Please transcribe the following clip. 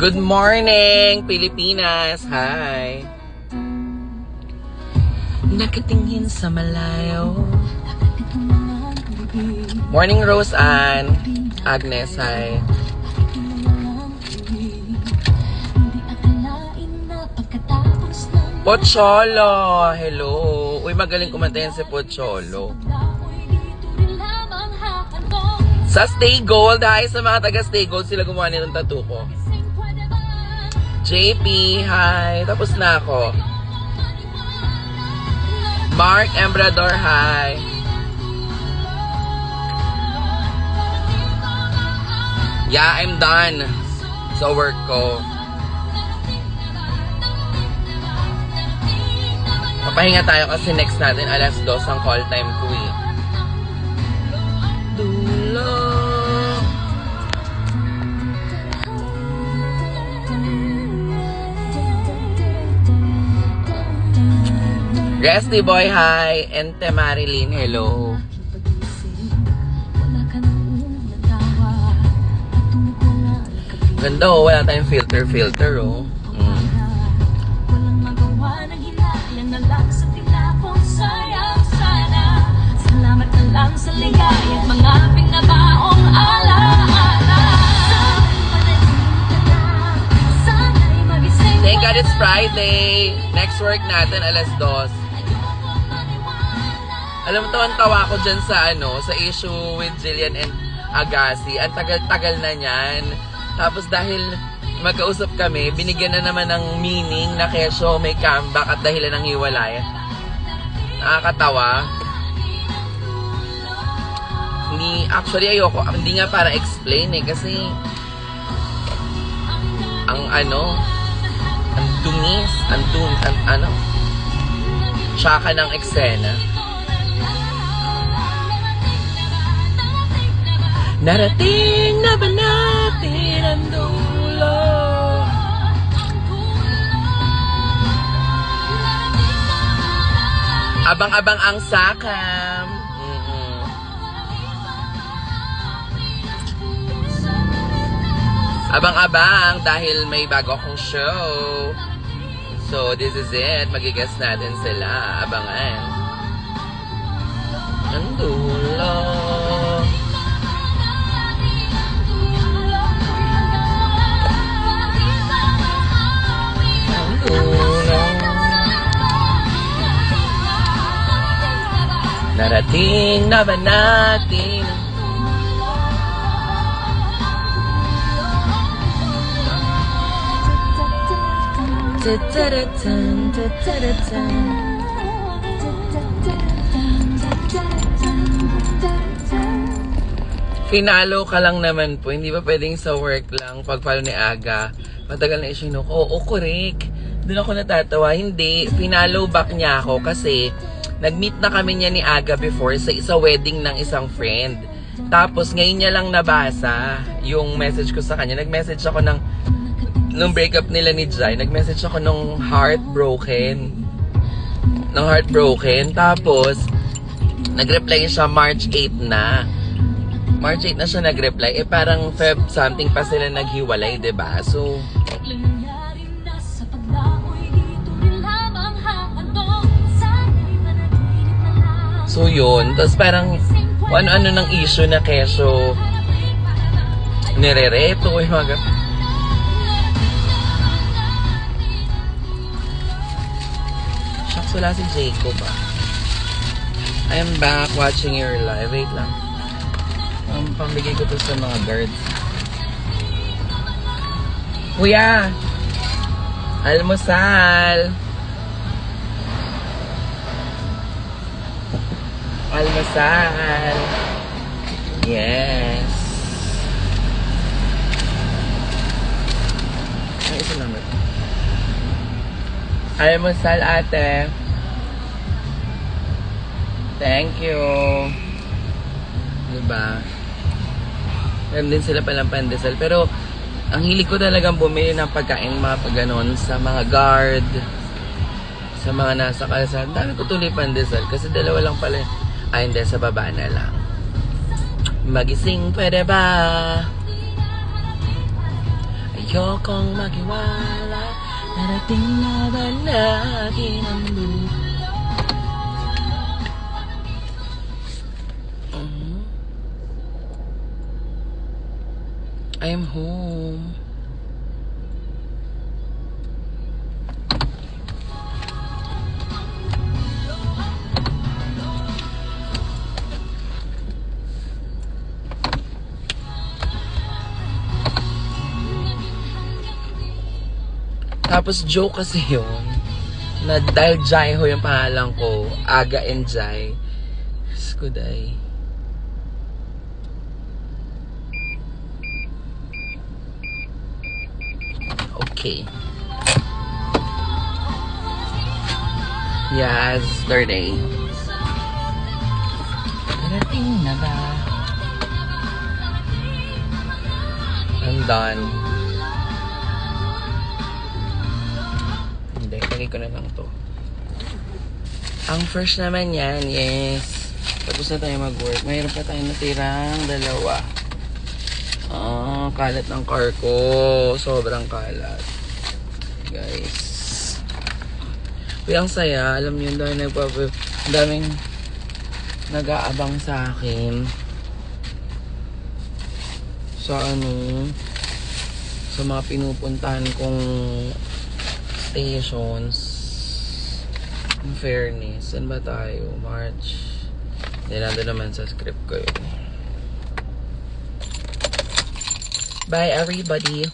Good morning, Pilipinas! Hi! Nakatingin sa malayo. Morning, Rose Ann. Agnes, hi. Pocholo! Hello! Uy, magaling kumanta yan si Pocholo. Sa Stay Gold, hi sa mga taga Stay Gold, sila gumawa nitong tattoo ko. JP, hi. Tapos na ako. Mark Embrador, hi. Yeah, I'm done sa work ko. Papahinga tayo kasi next natin alas 2 ang call time ko eh. Dulo. Resty Boy, hi. Ente Marilyn, hello. Ganda oh, wala tayong filter oh. Salamat na lang sa ligay at mga pinabaong alaala. Thank God it's Friday. Next work natin alas 2. Alam mo, tawa ko dyan sa sa issue with Jillian and Agassi. Ang tagal-tagal na niyan. Tapos dahil magkausap kami, binigyan na naman ng meaning na kesyo may comeback at dahilan ng hiwalay. Nakakatawa. Actually ayoko, hindi nga para explain eh, kasi ang dungis, tsaka ng eksena. Narating na ba natin ang dulo? Abang-abang ang sakam. Abang-abang dahil may bago akong show. So, this is it. Magigest natin sila. Abangan. Ang dulo. Ang dulo. Narating na ba natin? Finalo ka lang naman po. Hindi ba pwedeng sa work lang pag-follow ni Aga? Matagal na issue ko. Oo, correct. Doon ako natatawa. Hindi. Finalo back niya ako kasi nag-meet na kami niya ni Aga before sa wedding ng isang friend. Tapos ngayon niya lang nabasa yung message ko sa kanya. Nag-message ako nung breakup nila ni Jai, nag-message ako nung heartbroken. Tapos, nag-reply siya March 8 na. March 8 na siya nag-reply. Eh, parang Feb something pa sila naghiwalay, diba? So, yun. Tapos parang, ano ng issue na keso nirereto, yung mga wala si Jacob I am back watching your live. Wait lang. Pambigay ko to sa mga guards. Kuya! Almusal! Almusal! Yes! Ay, ito naman. Almusal, ate. Thank you. Diba? Meron din sila palang pandesal. Pero, ang hilig ko talagang bumili ng pagkain mga pagganon sa mga guard, sa mga nasa kalsada. Dami ko tuloy pandesal kasi dalawa lang pala. Ay, hindi. Sa baba na lang. Magising, pwede ba? Ayokong magiwala, narating na ba lagi ng buhay? I am home. Tapos joke kasi yun, na dahil Jai ho yung pangalan ko, Aga and Jai. Skuday. Okay. Yesterday. Parating na ba? I'm done. Hindi, lagay ko na lang to. Ang first naman yan, yes. Tapos na tayo mag-work. Mayroon pa tayo natirang dalawa. Kalat ng car ko. Sobrang kalat. Guys. Uy, ang saya. Alam niyo, dahil daming nag-aabang sa akin. Sa sa mga pinupuntahan kong stations. In fairness, saan ba tayo? March. Hindi, nandun naman sa script ko yun. Bye, everybody.